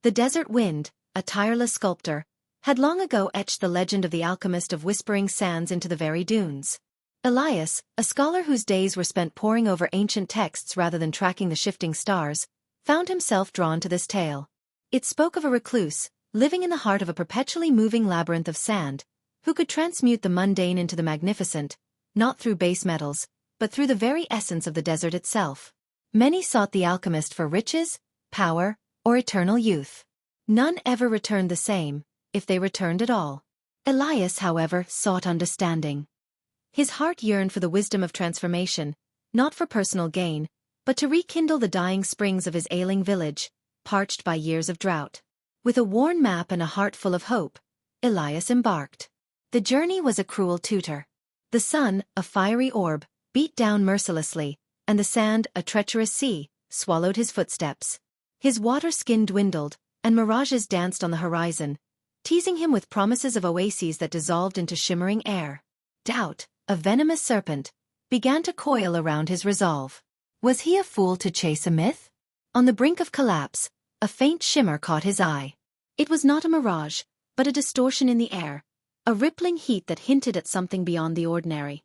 The desert wind, a tireless sculptor, had long ago etched the legend of the alchemist of whispering sands into the very dunes. Elias, a scholar whose days were spent poring over ancient texts rather than tracking the shifting stars, found himself drawn to this tale. It spoke of a recluse, living in the heart of a perpetually moving labyrinth of sand, who could transmute the mundane into the magnificent, not through base metals, but through the very essence of the desert itself. Many sought the alchemist for riches, power, or eternal youth. None ever returned the same, if they returned at all. Elias, however, sought understanding. His heart yearned for the wisdom of transformation, not for personal gain, but to rekindle the dying springs of his ailing village, parched by years of drought. With a worn map and a heart full of hope, Elias embarked. The journey was a cruel tutor. The sun, a fiery orb, beat down mercilessly, and the sand, a treacherous sea, swallowed his footsteps. His water skin dwindled, and mirages danced on the horizon, teasing him with promises of oases that dissolved into shimmering air. Doubt, a venomous serpent, began to coil around his resolve. Was he a fool to chase a myth? On the brink of collapse, a faint shimmer caught his eye. It was not a mirage, but a distortion in the air, a rippling heat that hinted at something beyond the ordinary.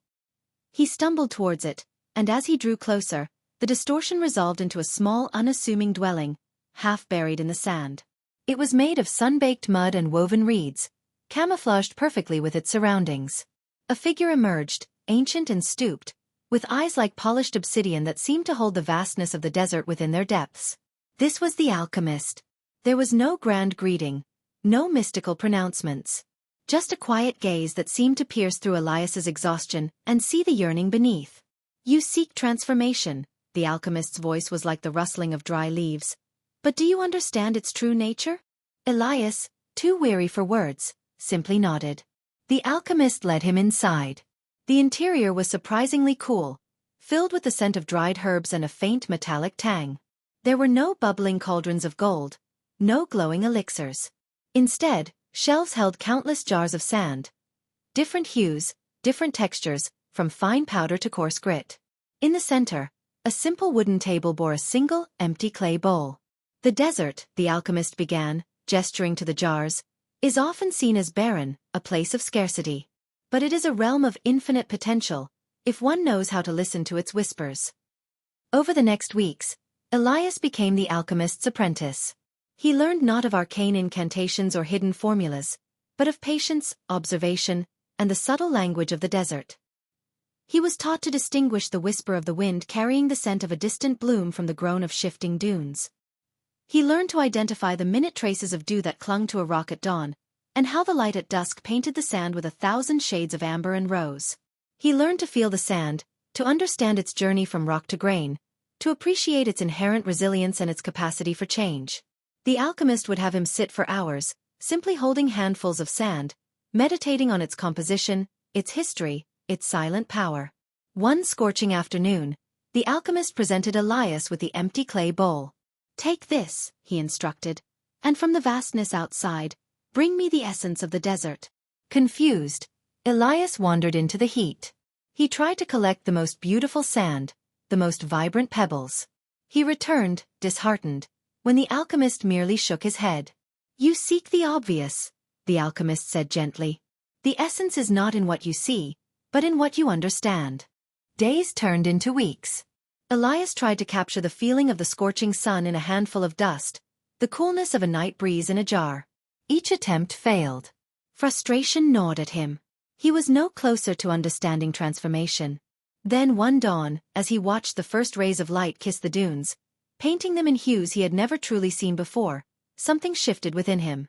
He stumbled towards it, and as he drew closer, the distortion resolved into a small, unassuming dwelling, half buried in the sand. It was made of sun-baked mud and woven reeds, camouflaged perfectly with its surroundings. A figure emerged, ancient and stooped, with eyes like polished obsidian that seemed to hold the vastness of the desert within their depths. This was the alchemist. There was no grand greeting, no mystical pronouncements. Just a quiet gaze that seemed to pierce through Elias's exhaustion and see the yearning beneath. You seek transformation, the alchemist's voice was like the rustling of dry leaves. But do you understand its true nature? Elias, too weary for words, simply nodded. The alchemist led him inside. The interior was surprisingly cool, filled with the scent of dried herbs and a faint metallic tang. There were no bubbling cauldrons of gold, no glowing elixirs. Instead, shelves held countless jars of sand. Different hues, different textures, from fine powder to coarse grit. In the center, a simple wooden table bore a single, empty clay bowl. The desert, the alchemist began, gesturing to the jars, is often seen as barren, a place of scarcity. But it is a realm of infinite potential, if one knows how to listen to its whispers. Over the next weeks, Elias became the alchemist's apprentice. He learned not of arcane incantations or hidden formulas, but of patience, observation, and the subtle language of the desert. He was taught to distinguish the whisper of the wind carrying the scent of a distant bloom from the groan of shifting dunes. He learned to identify the minute traces of dew that clung to a rock at dawn, and how the light at dusk painted the sand with 1,000 shades of amber and rose. He learned to feel the sand, to understand its journey from rock to grain, to appreciate its inherent resilience and its capacity for change. The alchemist would have him sit for hours, simply holding handfuls of sand, meditating on its composition, its history, its silent power. One scorching afternoon, the alchemist presented Elias with the empty clay bowl. "Take this," he instructed, "and from the vastness outside, bring me the essence of the desert." Confused, Elias wandered into the heat. He tried to collect the most beautiful sand, the most vibrant pebbles. He returned, disheartened, when the alchemist merely shook his head. "You seek the obvious," the alchemist said gently. "The essence is not in what you see, but in what you understand." Days turned into weeks. Elias tried to capture the feeling of the scorching sun in a handful of dust, the coolness of a night breeze in a jar. Each attempt failed. Frustration gnawed at him. He was no closer to understanding transformation. Then one dawn, as he watched the first rays of light kiss the dunes, painting them in hues he had never truly seen before, something shifted within him.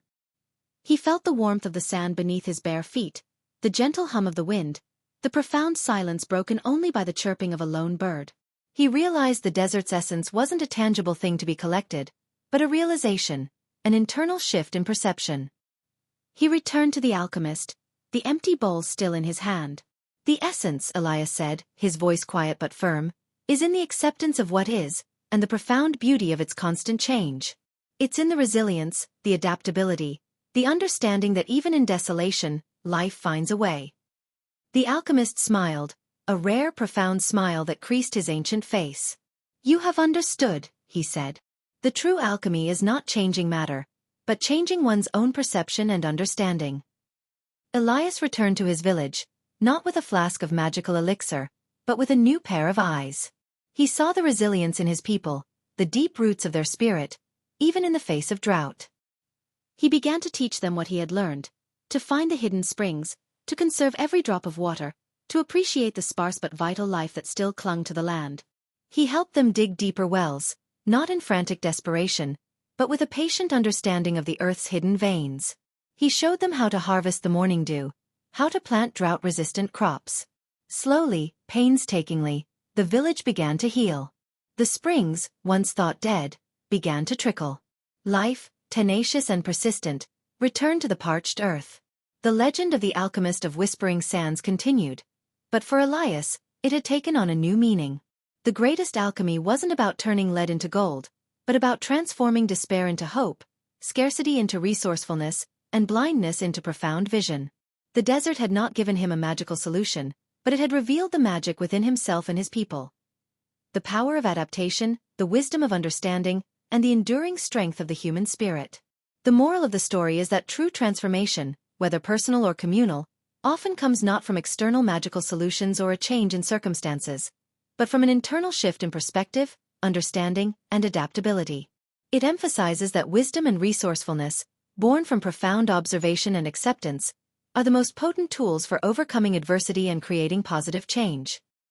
He felt the warmth of the sand beneath his bare feet, the gentle hum of the wind, the profound silence broken only by the chirping of a lone bird. He realized the desert's essence wasn't a tangible thing to be collected, but a realization, an internal shift in perception. He returned to the alchemist, the empty bowl still in his hand. "The essence," Elias said, his voice quiet but firm, "is in the acceptance of what is, and the profound beauty of its constant change. It's in the resilience, the adaptability, the understanding that even in desolation, life finds a way." The alchemist smiled, a rare profound smile that creased his ancient face. "You have understood," he said. "The true alchemy is not changing matter, but changing one's own perception and understanding. Elias returned to his village, not with a flask of magical elixir, but with a new pair of eyes. He saw the resilience in his people, the deep roots of their spirit, even in the face of drought. He began to teach them what he had learned, to find the hidden springs, to conserve every drop of water, to appreciate the sparse but vital life that still clung to the land. He helped them dig deeper wells, not in frantic desperation, but with a patient understanding of the earth's hidden veins. He showed them how to harvest the morning dew, how to plant drought-resistant crops. Slowly, painstakingly, the village began to heal. The springs, once thought dead, began to trickle. Life, tenacious and persistent, returned to the parched earth. The legend of the alchemist of Whispering Sands continued, but for Elias, it had taken on a new meaning. The greatest alchemy wasn't about turning lead into gold, but about transforming despair into hope, scarcity into resourcefulness, and blindness into profound vision. The desert had not given him a magical solution, but it had revealed the magic within himself and his people. The power of adaptation, the wisdom of understanding, and the enduring strength of the human spirit. The moral of the story is that true transformation, whether personal or communal, often comes not from external magical solutions or a change in circumstances, but from an internal shift in perspective, understanding, and adaptability. It emphasizes that wisdom and resourcefulness, born from profound observation and acceptance, are the most potent tools for overcoming adversity and creating positive change.